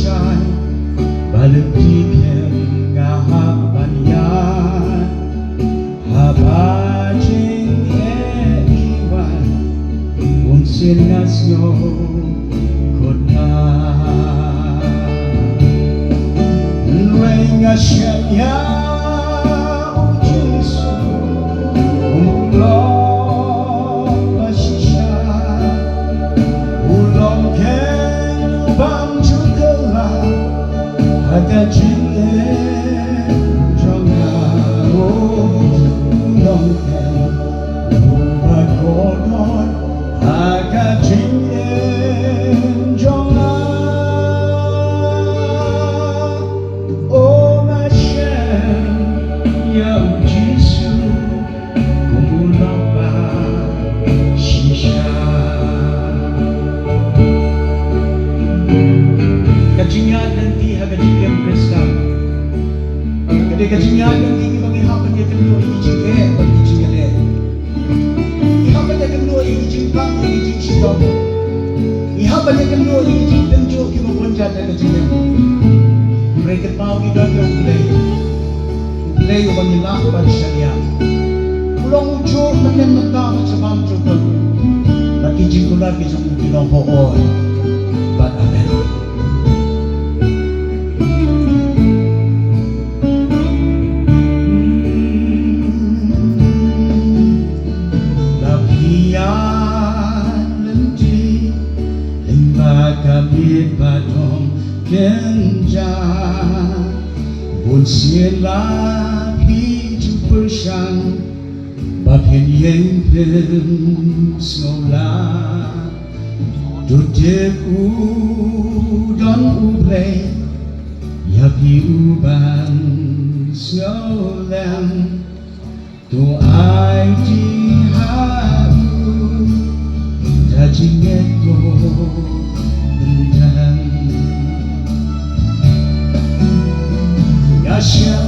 shine balutikem ngahabanyan habajing iwan unsinasyo kotna nga siya ujisu umulong masisya ulong ken bang jukala haga jingin jonga ulong ken ubad kodon haga jingin jonga Kajingan nanti hagajigam Krista. Kade kajingan nanti bagi hapan dia kenu ijige bagi jingale. Hapan dia kenu ijingpang ijingsidom. Hapan dia kenu ijingdenjo ki mabonja dan kajingan. Mereka mau kita play. Play bagi lapan syariah. Pulang ujo makan mentah macam cukup. Bagi jingkular kita mungkin nombor. But amen. Kabit batong kenja bun sila hiju persang bapin yen pem snola dudek udon ublay yapi uban snowland tu ai di haru dajing eto Yasha